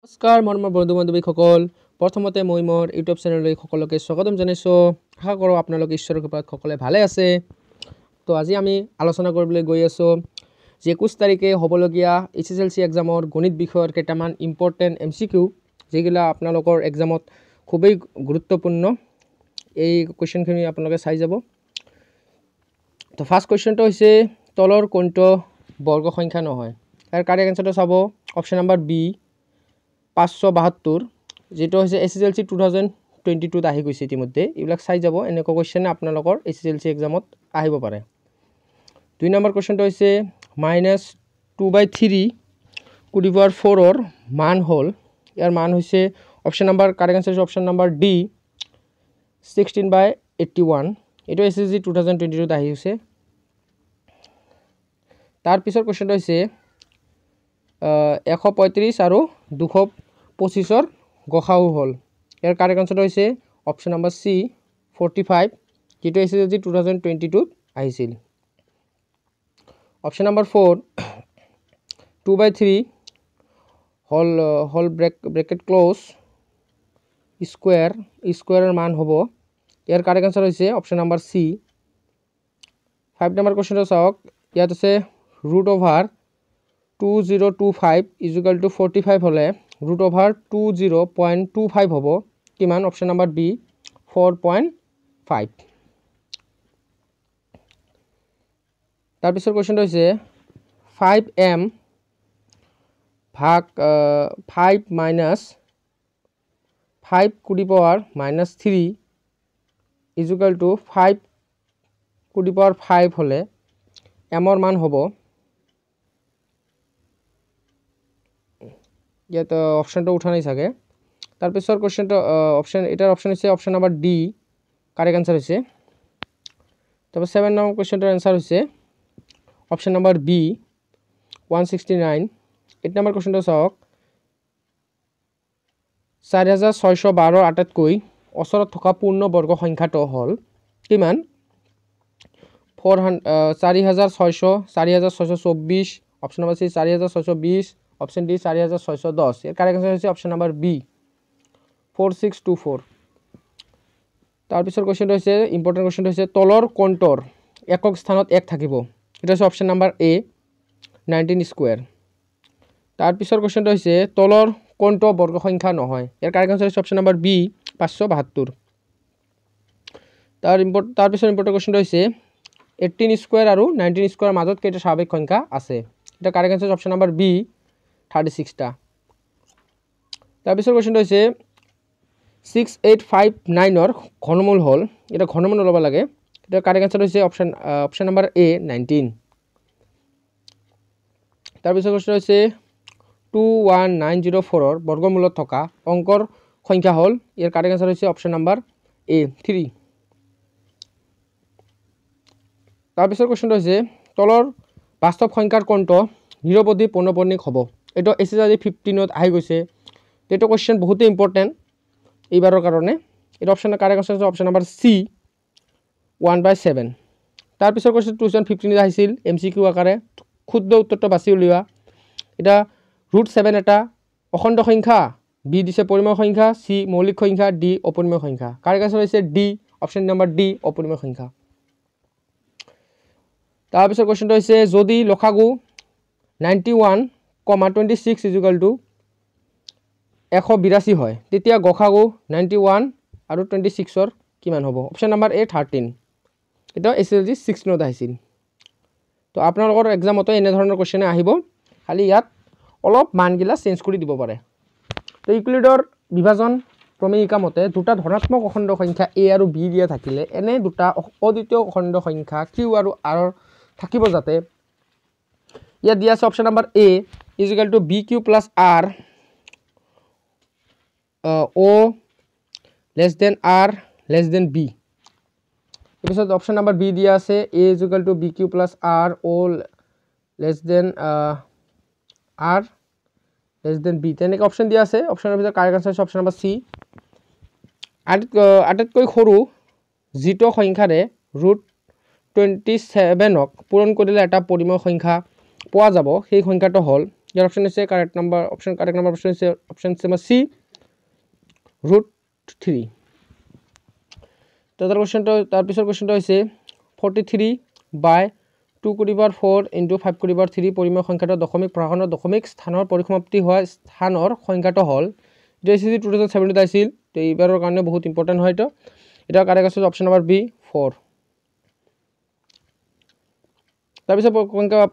নমস্কাৰ মৰমৰ বন্ধু বান্ধৱীসকল প্ৰথমতে মই মোৰ ইউটিউব চেনেললৈ সকলোকে স্বাগতম জনাইছোঁ আশা কৰোঁ আপোনালোকে ঈশ্বৰৰ কৃপাত সকলোৱে ভালে আছে তো আজি আমি আলোচনা কৰিবলৈ গৈ আছোঁ যে 21 তাৰিখে হ'বলগীয়া এছএছএলসি এক্সামৰ গণিত বিষয়ৰ কেইটামান ইম্পৰ্টেন্ট এমসিকিউ যেগুলা আপোনালোকৰ এক্সামত খুবেই গুৰুত্বপূৰ্ণ এই কোৱেশ্চনখিনি আপোনালোকে চাই যাব তো ফাৰ্স্ট কোৱেশ্চনটো হৈছে তলৰ কোনটো বৰ্গ সংখ্যা নহয় তাৰ কাৰেক্ট আনসাৰটো চাব অপচন নম্বৰ বি 572 যেটো হৈছে এছএছএলসি 2022 আহি গৈছে ইতিমধ্যে এইবিলাক চাই যাব এনেকুৱা কোৱেশ্চন আপোনালোকৰ এছএছএলসি এক্সামত আহিব পাৰে দুই নম্বৰ কোৱেশ্চনটো হৈছে -2/3 কুদিবৰ 4 ৰ মান হল ইয়াৰ মান হৈছে option number correct answer option number D 16/81 এটো এছএছএলসি 2022 আহি হৈছে তাৰ পিছৰ কোৱেশ্চনটো হৈছে 135 আৰু 225 গসাউ হল ইয়াৰ কাৰেক্ট আনসাৰটো হৈছে অপশন নম্বৰ সি 45 যেটো এছএছএলসি 2022 আহিছিল option number 4 2/3 whole bracket close স্কয়াৰৰ মান হ'ব ইয়াৰ কাৰেক্ট আনসাৰ হৈছে অপশন নম্বৰ সি 5 নম্বৰ কোৱেশ্চনটো চাওক ইয়াত আছে √2025 = 45 হলে √20.25 হ'ব কিমান অপশন নম্বৰ বি 4.5 তাৰ পিছৰ কোৱেশ্চনটো হৈছে 5m ভাগ 5 minus 5 to the power -3 = 5 to the power 5 হলে m ৰ মান হ'ব ইয়াত অপশনটো উঠা নাই থাকে তাৰ পিছৰ কোৱেশ্চনটো এটাৰ অপশন হৈছে option number D correct answer হৈছে তবে 7 নম্বৰ কোৱেশ্চনটোৰ আনসাৰ হৈছে অপশন নম্বৰ বি 169 8 নম্বৰ কোৱেশ্চনটো চাওক 4612 আটাইতকৈ ওচৰত থকা পূৰ্ণ বৰ্গ সংখ্যাটো হল কিমান 4600 4624 অপশন নম্বৰ সি 4620 অপশন ডি 4610 এৰ কাৰেক্ট আনসাৰ হচ্ছে অপশন নাম্বাৰ বি 4624 তাৰ পিছৰ কোৱেশ্চনটো হৈছে ইম্পৰ্টেন্ট কোৱেশ্চনটো হৈছে তলৰ কোণটোৰ একক স্থানত 1 থাকিব এটা হৈছে অপশন নাম্বাৰ এ 19 স্কয়াৰ তাৰ পিছৰ কোৱেশ্চনটো হৈছে তলৰ কোণটো বৰ্গ সংখ্যা নহয় এৰ কাৰেক্ট আনসাৰ হৈছে অপশন নাম্বাৰ বি 572 তাৰ পিছৰ ইম্পৰ্টেন্ট কোৱেশ্চনটো হৈছে 18 স্কয়াৰ আৰু 19 স্কয়াৰ মাজত কেইটা স্বাভাৱিক সংখ্যা আছে এটা correct answer option number B 36টা তাৰ পিছৰ কোৱেশ্চনটো হৈছে 6859 ৰ ঘনমূল হল এটা ঘনমূল লব লাগে এটা কাৰেক্ট আনসাৰ হৈছে অপশন নাম্বাৰ এ 19 তাৰ পিছৰ কোৱেশ্চন হৈছে 21904 ৰ বৰ্গমূলত থকা অংকৰ সংখ্যা হল ইয়াৰ কাৰেক্ট আনসাৰ হৈছে অপশন নাম্বাৰ এ 3 তাৰ পিছৰ কোৱেশ্চনটো হৈছে তলৰ বাস্তৱ সংখ্যাৰ কোণটো নিৰৱধি পূৰ্ণবৰ্ণিক হ'ব এটা এছএছএলসি 15 ত আহি গৈছে এটা কোৱেশ্চন বহুত ইম্পৰ্টেন্ট এইবাৰৰ কাৰণে এটা অপশনৰ কাৰেক্ট আনসাৰ হৈছে অপশন নম্বৰ সি 1/7 তাৰ পিছৰ কোৱেশ্চন 2015 ত আহিছিল এমসিকিউ আকাৰে ক্ষুদ্ৰ উত্তৰটো বাছি উলিওৱা এটা √7 এটা অখণ্ড সংখ্যা বি দিছে পৰিমেয় সংখ্যা সি মৌলিক সংখ্যা ডি অপৰিমেয় সংখ্যা কাৰেক্ট আনসাৰ হৈছে ডি অপশন নম্বৰ ডি অপৰিমেয় সংখ্যা তাৰ পিছৰ কোৱেশ্চনটো হৈছে যদি লসাগু 91,26 = 182 হয় তেতিয়া গসাগু 91 আৰু 26 ৰ কিমান হ'ব অপশন নম্বৰ এ 13 এটা এছএছএলসি 16 ত আহিছিল তো আপোনালোকৰ এক্সামতে এনে ধৰণৰ কোৱেশ্চন আহিব খালি ইয়াত অলপ মানগিলা চেঞ্জ কৰি দিব পাৰে তো ইউক্লিডৰ বিভাজন ক্ৰমিকা মতে দুটা ধনাত্মক অখণ্ড সংখ্যা a আৰু b দিয়া থাকিলে এনে দুটা অদ্বিতীয় অখণ্ড সংখ্যা q আৰু r থাকিব যাতে ইয়াত দিয়া আছে option number A = bq + r o r b এপিছত অপশন নম্বৰ বি দিয়া আছে a = bq + r o r b তেনেকৈ অপশন দিয়া আছে অপশনৰ ভিতৰত কাৰেক্ট আনসাৰ অপশন নম্বৰ সি আটাইতকৈ সৰু যিটো সংখ্যাৰে √27 ক পূৰণ কৰিলে এটা পৰিমেয় সংখ্যা পোৱা যাব সেই সংখ্যাটো হল ইয়াৰ অপশ্যন হৈছে কাৰেক্ট নাম্বাৰ অপশ্যন হৈছে অপশ্যন নম্বৰ সি √3 তাৰপিছৰ কুৱেশ্যনটো হৈছে 43/2⁴ × 5⁴ পৰিমেয় সংখ্যাটো দশমিক প্ৰসাৰণৰ দশমিক স্থানৰ পৰিসমাপ্তি হোৱা স্থানৰ সংখ্যাটো হ'ল এইটো এছএছচি 2017 আহিছিল। তো এইবাৰৰ কাৰণে বহুত ইম্পৰ্টেণ্ট হয় এইটো। এটা কাৰেক্ট আছে অপশ্যন নম্বৰ বি 4। তাৰপিছত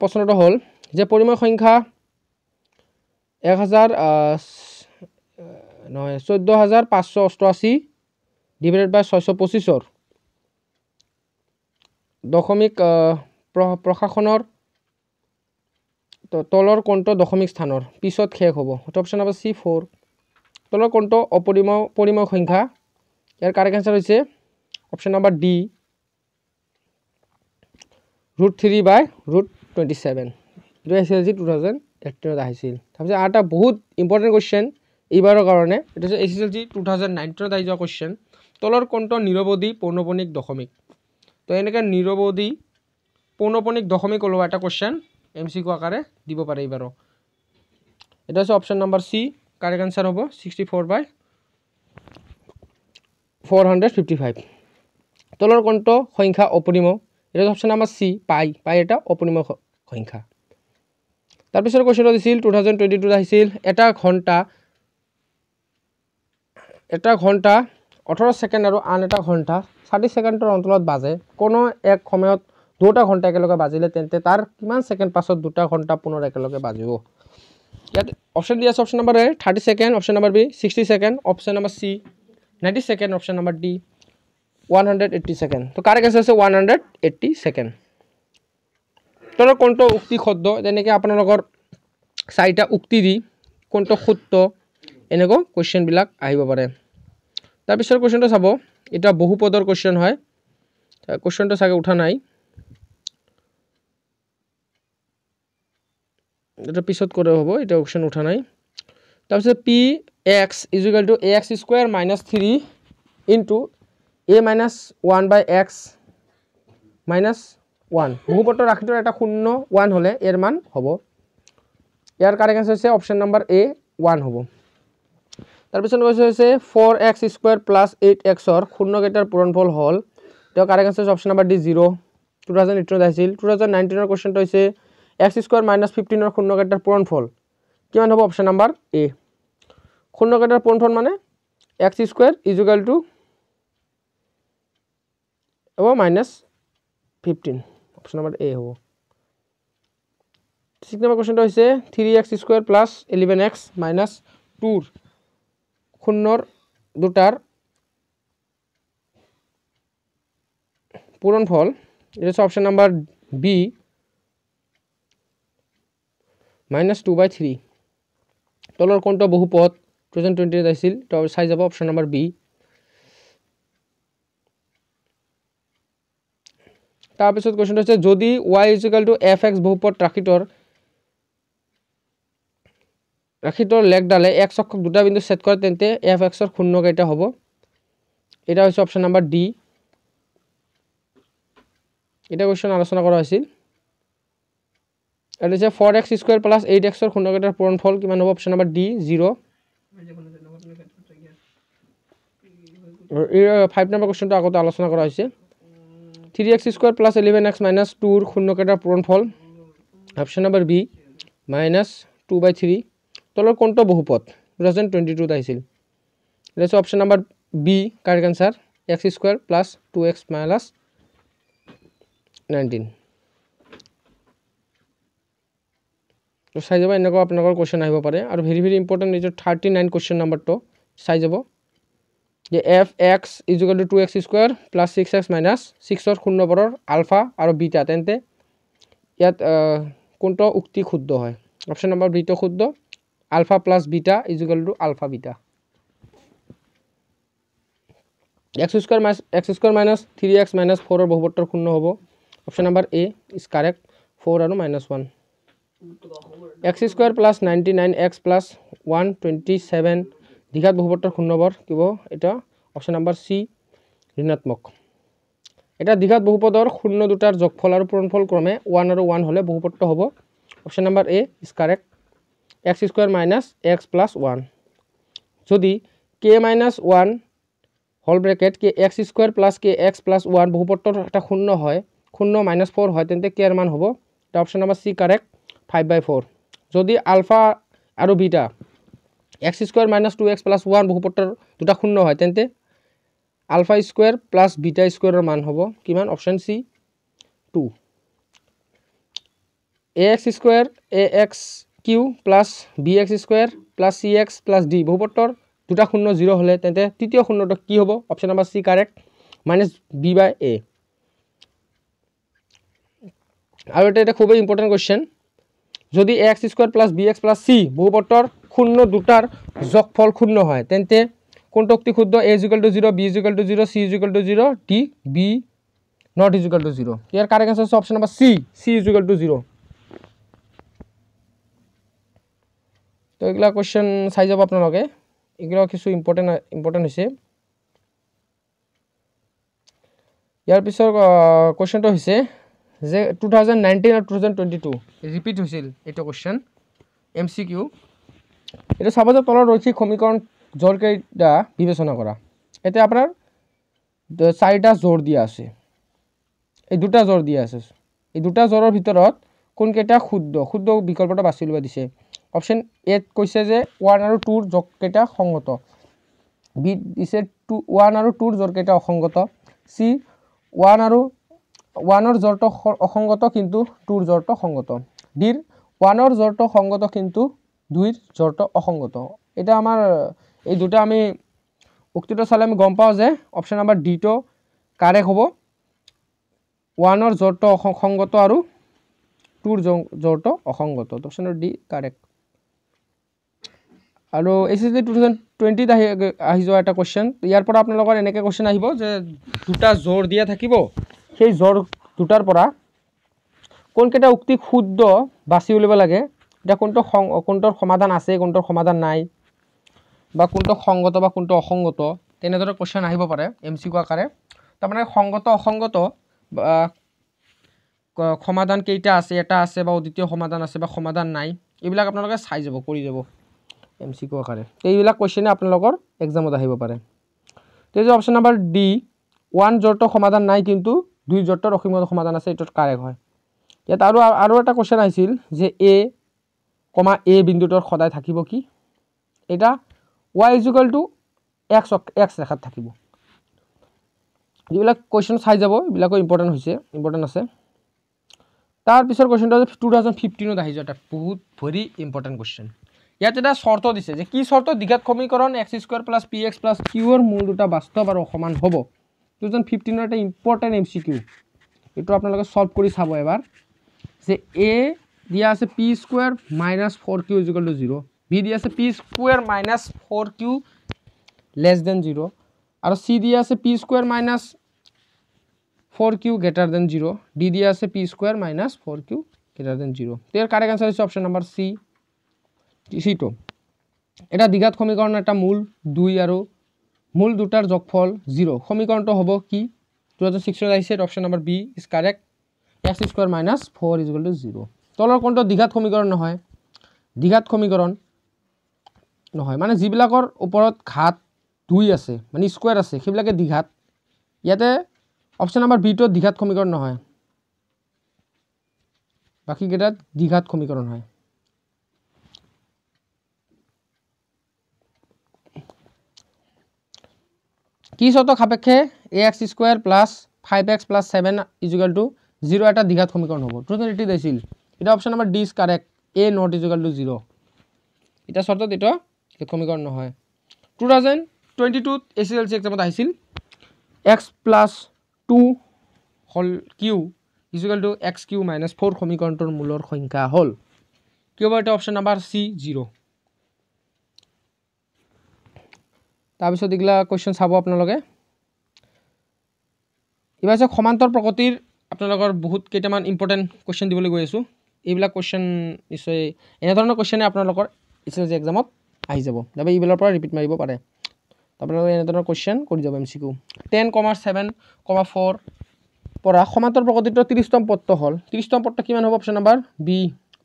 প্ৰশ্নটো হ'ল যে পৰিমেয় সংখ্যা 14,588 / 625 দশমিক প্ৰসাৰণৰ তলৰ কোণটো দশমিক স্থানৰ পিছত শেষ হ'ব। Option number C 4। তলৰ কোণটো পৰিমেয় সংখ্যা। ইয়াৰ কাৰেক্ট আনসাৰ হৈছে অপশ্যন নম্বৰ ডি √3/√27। এইটো এছএছচি 2018 আহিছিল। তাৰপিছত আৰু এটা বহুত ইম্পৰ্টেণ্ট কুৱেশ্যন এইবাৰৰ কাৰণে, এইটো হৈছে এছএছচি 2019 আহি যোৱা কুৱেশ্যন। তলৰ কোণটো নিৰৱধি পৌনঃপুনিক দশমিক। তো এনেকৈ নিৰৱধি পৌনঃপুনিক দশমিক ওলোৱা এটা কুৱেশ্যন MCQ আকাৰে দিব পাৰে এইবাৰো। এটা হৈছে option number C correct answer হ'ব 64/455। তলৰ কোণটো সংখ্যা অপৰিমেয়। এটা অপশ্যন নম্বৰ চি পাই এটা অপৰিমেয় সংখ্যা। তাৰপিছত কুৱেশ্যনটো দিছিল 2022 আহিছিল এটা ঘণ্টা 18 ছেকেণ্ড আৰু আন এটা ঘণ্টা 60 ছেকেণ্ডৰ অন্তৰত বাজে। কোনো এক সময়ত দুটা ঘণ্টা একেলগে বাজিলে তেন্তে তাৰ কিমান ছেকেণ্ড পাছত দুটা ঘণ্টা পুনৰ একেলগে বাজিব। ইয়াত অপশ্যন দিয়া আছে option number A 30 second, option number B 60 second, option number C 90 second, option number D 180 second. তো কাৰেক্ট আনসাৰ আছে 180 ছেকেণ্ড। তলৰ কোনটো উক্তি শুদ্ধ, যেনেকৈ আপোনালোকৰ 4টা উক্তি দি কোনটো শুদ্ধ এনেকুৱা কুৱেশ্যনবিলাক আহিব পাৰে। তাৰপিছৰ কুৱেশ্যনটো চাব, এটা বহুপদৰ কুৱেশ্যন হয়। কুৱেশ্যনটো চাগে উঠা নাই, এটা পিছত কৰে হ'ব, এটা কুৱেশ্যন উঠা নাই। তাৰপিছত px = ax² - 3 * a - 1/x - 1। বহুপদৰ ৰাশিটোৰ এটা 0 1 হ'লে এৰ মান হ'ব। ইয়াৰ কাৰেক্ট আনসাৰ হৈছে অপশ্যন নম্বৰ এ 1 হ'ব। তাৰপিছত হৈছে 4x² + 8x ৰ শূন্য কেইটাৰ পূৰণফল হ'ল। তেওঁ কাৰেক্ট আনসাৰ হৈছে অপশ্যন নম্বৰ ডি 0। 2018 আহিছিল। 2019 কুৱেশ্যনটো হৈছে x² - 15 ৰ শূন্য কেইটাৰ পূৰণফল কিমান হ'ব। অপশ্যন নম্বৰ এ। শূন্য কেইটাৰ পূৰণফল মানে x² = -15। অপশ্যন নম্বৰ এ হ'ব। 6 নম্বৰ কুৱেশ্যনটো হৈছে 3x² + 11x - 2 শূন্যৰ দুটাৰ পূৰণফল। এটা হৈছে অপশ্যন নম্বৰ বি -2/3। তলৰ কোনটো বহুপদ 2020 আহিছিল, তো চাই যাব অপশ্যন নম্বৰ বি। তাৰপিছত কুৱেশ্যনটো হৈছে যদি y = fx বহুপদ ৰাশিটোৰ লেখডালে x অক্ষক দুটা বিন্দু ছেদ কৰে তেন্তে fx ৰ শূন্য কেইটা হ'ব। এটা হৈছে অপশ্যন নম্বৰ ডি। এটা কুৱেশ্যন আলোচনা কৰা হৈছিল। এটা হৈছে 4x² + 8x ৰ শূন্য কেইটাৰ পূৰণফল কিমান হ'ব। Option number D 0। 5 নম্বৰ কুৱেশ্যনটো আগতে আলোচনা কৰা হৈছে। 3x² + 11x - 2 ৰ শূন্য কেইটাৰ পূৰণফল অপশ্যন নম্বৰ বি -2/3। তলৰ কোনটো বহুপদ 2022 আহিছিল। এটা হৈছে option number B correct answer x² + 2x - 19। তো চাই যাব, এনেকুৱা আপোনালোকৰ কুৱেশ্যন আহিব পাৰে। আৰু ভেৰি ইম্পৰ্টেণ্ট এইটো 39 কুৱেশ্যন নম্বৰটো চাই যাব যে fx = 2x² + 6x - 6 ৰ শূন্যবোৰৰ আলফা আৰু বিটা, তেন্তে ইয়াত কোনটো উক্তি শুদ্ধ হয়। অপশ্যন নম্বৰ বিটো শুদ্ধ। ULFA + beta = ULFA beta. x² - 3x - 4 ৰ বহুপদৰ শূন্য হ'ব। Option number A is correct 4 আৰু -1। x² + 99x + 127 দ্বিঘাত বহুপদৰ শূন্যবোৰ কি হ'ব। এটা অপশ্যন নম্বৰ চি ঋণাত্মক। এটা দ্বিঘাত বহুপদৰ শূন্য দুটাৰ যোগফল আৰু পূৰণফল ক্ৰমে 1 আৰু 1 হ'লে বহুপদটো হ'ব। Option number A is correct x square minus x plus 1 যদি কে মাইনাস 1 হোল ব্রেকেট কে এক্স স্কোয়ার প্লাস কে এক্স প্লাস 1 বহুপত্ৰৰ এটা শূন্য হয় শূন্য -4 হয় তেন্তে কে এর মান হ'ব এটা অপশন নাম্বার সি কারেক্ট 5/4 যদি আলফা আৰু beta x square minus 2x plus 1 বহুপত্ৰৰ দুটা শূন্য হয় তেন্তে আলফা স্কোয়ার প্লাস বিটা স্কোয়ারের মান হ'ব কিমান option C 2 ax square ax cube plus bx square plus cx plus d বহুপত্ৰৰ দুটা শূন্য 0 হলে তেন্তে তৃতীয় শূন্যটো কি হ'ব অপশন নাম্বার সি কারেক্ট -b/a আৰু এটা খুবই ইম্পৰ্টেন্ট কোশ্চেন যদি ax square plus bx plus c বহুপত্ৰৰ শূন্য দুটাৰ যোগফল শূন্য হয় তেন্তে কোনটো উক্তি শুদ্ধ a = 0 b = 0 c = 0 d b not = 0 ইয়াৰ correct answer option number C c = 0 তো এগুলা কোশ্চেন চাই যাব আপোনালোকে এগুলা কিছু ইম্পর্টেন্ট হৈছে ইয়াৰ পিছৰ কোশ্চেনটো হৈছে যে 2019 আৰু 2022 ৰিপিট হৈছিল এটা কোশ্চেন এমসিকিউ এটা চাব যে তলৰ ৰৈখিক সমীকৰণ জোৰ কেইটা বিবেচনা কৰা এতে আপোনাৰ চাৰিটা জোৰ দিয়া আছে এই দুটা জোৰ দিয়া আছে এই দুটা জোৰৰ ভিতৰত কোন কেইটা শুদ্ধ বিকল্পটো বাছি লব দিছে অপশন এ কৈছে যে 1 আৰু 2 ৰ যোগ কেইটা সংগত বি দিছে 1 আৰু 2 ৰ যোগ কেইটা অসংগত সি 1 আৰু 1 ৰ জোৰটো অসংগত কিন্তু 2 ৰ জোৰটো সংগত ডিৰ 1 ৰ জোৰটো সংগত কিন্তু 2 ৰ জোৰটো অসংগত এটা আমাৰ এই দুটা আমি উক্তিটো চালে আমি গম পাও যে অপশন নাম্বার ডি টো কারেক্ট হ'ব 1 ৰ জোৰটো সংগত আৰু 2 ৰ জোৰটো অসংগত অপশন ডি কাৰেক্ট আৰু এসএসসি 2020 আহি যোৱা এটা কোশ্চেন ইয়াৰ পৰা আপোনালোকৰ এনেকে কোশ্চেন আহিব যে দুটা জোৰ দিয়া থাকিব সেই জোৰ দুটাৰ পৰা কোন কেটা উক্তি শুদ্ধ বাছি উলিব লাগে এটা কোনটোৰ সমাধান আছে কোনটোৰ সমাধান নাই বা কোনটো সংগত বা কোনটো অসংগত তেনেদৰে কোশ্চেন আহিব পাৰে এমসিকিউ আকাৰে তাৰ মানে সংগত অসংগত সমাধান কেইটা আছে এটা আছে বা দ্বিতীয় সমাধান আছে বা সমাধান নাই এইবিলাক আপোনালোকে চাই যাব কৰি যাব এমসিকিউ আকাৰে এইবিলাক কোশ্চেনে আপোনালোকৰ এক্সামত আহিব পাৰে তো যে অপশন নাম্বাৰ ডি 1 জোৰটো সমাধান নাই কিন্তু 2 জোৰটোৰ অসীমত সমাধান আছে এটো কাৰেক্ট হয় ইয়াত আৰু এটা কোশ্চেন আহিছিল যে a, a বিন্দুটোৰ সদায় থাকিব কি এটা y = x ৰেখাত থাকিব এইবিলাক কোশ্চেন চাই যাব এইবিলাক ইম্পৰ্টেন্ট আছে তাৰ পিছৰ কোশ্চেনটো 2015 ত আহি যোৱা এটা বহুত ভেৰি ইম্পৰ্টেন্ট কোশ্চেন ইয়াত এটা শর্ত দিছে যে কি শর্ত দ্বিঘাত সমীকরণ x² + px + q এর মূল দুটা বাস্তব আর সমান হ'ব 2015 এর একটা ইম্পর্টেন্ট এমসিকিউ এটো আপোনালোকে সলভ কৰি চাব এবাৰ যে a দিয়া আছে p² - 4q = 0 b দিয়া আছে p² - 4q <0 আৰু c দিয়া আছে p² - 4q > 0 d দিয়া আছে p² - 4q > 0 এর কারেক্ট आंसर হচ্ছে অপশন নাম্বার সি সিটো এটা দ্বিঘাত সমীকরণ একটা মূল 2 আৰু মূল দুটাৰ যোগফল 0 সমীকৰণটো হ'ব কি 2016 আহিছে option number B is correct x² - 4 = 0 তলৰ কোনটো দ্বিঘাত সমীকৰণ নহয় দ্বিঘাত সমীকৰণ নহয় মানে যিবিলাকৰ ওপৰত ঘাত 2 আছে মানে স্কয়াৰ আছে সেইবিলাকে দ্বিঘাত ইয়াতে অপশন নাম্বাৰ বি টো দ্বিঘাত সমীকৰণ নহয় বাকি কেইটা দ্বিঘাত সমীকৰণ হয় কি শর্ত সাপেক্ষে ax² + 5x + 7 = 0 এটা দ্বিঘাত সমীকরণ হ'ব 2080 দিছিল এটা option number D is correct a not = 0 এটা শর্ত এটা সমীকরণ নহয় 2022 এসএসএলসি এক্সামত আহিছিল x + 2 হোল কিউ = xq - 4 সমীকৰণটোৰ মূলৰ সংখ্যা হল কি হ'ব এটা অপশন নাম্বাৰ সি 0 তাৰপিছত এগুলা কোশ্চেন চাব আপোনালোকে এবাৰ যে সমান্তৰ প্ৰকৃতিৰ আপোনালোকৰ বহুত কেইটামান ইম্পৰ্টেন্ট কোশ্চেন দিবলৈ গৈ আছো এইবিলাক কোশ্চেন নিশ্চয় এনে ধৰণৰ কোশ্চেনে আপোনালোকৰ এসএসসি এক্সামত আহি যাব তবে ইবেলৰ পৰা ৰিপিট মাৰিব পাৰে আপোনালোকে এনে ধৰণৰ কোশ্চেন কৰি যাব এমসিকিউ 10,7,4 পৰা সমান্তৰ প্ৰকৃতিৰ 30তম পদটো হল 30তম পদটো কিমান হ'ব অপশন নাম্বাৰ বি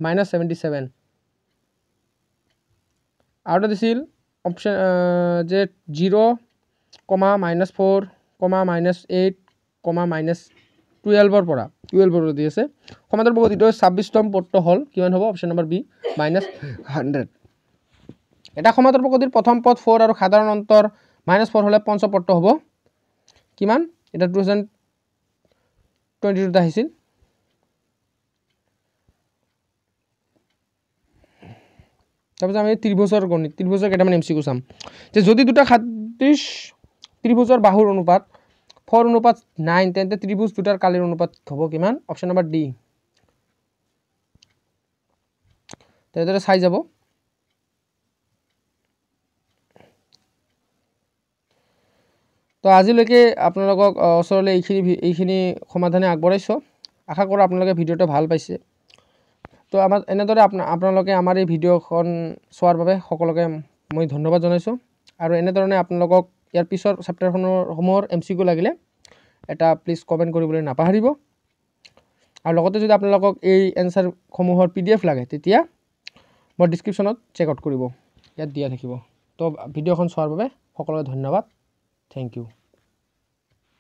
-77 আৰু এটা দিছিল অপশ্যন যে 0, -4, -8, -12 পৰা 12 দি আছে সমান্তৰাল প্ৰগতিটো 26তম পদটো হ'ল কিমান হ'ব অপশ্যন নম্বৰ বি -100 এটা সমান্তৰাল প্ৰগতিৰ প্ৰথম পদ 4 আৰু সাধাৰণ অন্তৰ -4 হ'লে পঞ্চম পদটো হ'ব কিমান এটা 2022 আহিছিল তাৰপিছত আমি ত্ৰিভুজৰ গণিত ত্ৰিভুজৰ কেইটামান এমচিকিউ চাম যে যদি দুটা সাদৃশ ত্ৰিভুজৰ বাহুৰ অনুপাত 4:9 তেন্তে ত্ৰিভুজ দুটাৰ কালিৰ অনুপাত হ'ব কিমান অপশ্যন নম্বৰ ডি তেনেদৰে চাই যাব তো আজিলৈকে আপোনালোকক ওচৰলৈ এইখিনি সমাধানে আগবঢ়াইছোঁ আশা কৰোঁ আপোনালোকে ভিডিঅ'টো ভাল পাইছে তো এনেদৰে আপোনালোকে আমাৰ এই ভিডিঅ'খন চোৱাৰ বাবে সকলোকে মই ধন্যবাদ জনাইছোঁ আৰু এনেধৰণে আপোনালোকক ইয়াৰ পিছৰ চেপ্টাৰসমূহৰ এমচিকিউ লাগিলে এটা প্লিজ কমেণ্ট কৰিবলৈ নাপাহৰিব আৰু লগতে যদি আপোনালোকক এই এনচাৰসমূহৰ PDF লাগে তেতিয়া মই ডিছক্ৰিপশ্যনত চেক আউট কৰিব ইয়াত দিয়া থাকিব তো ভিডিঅ'খন চোৱাৰ বাবে সকলোকে ধন্যবাদ থেংক ইউ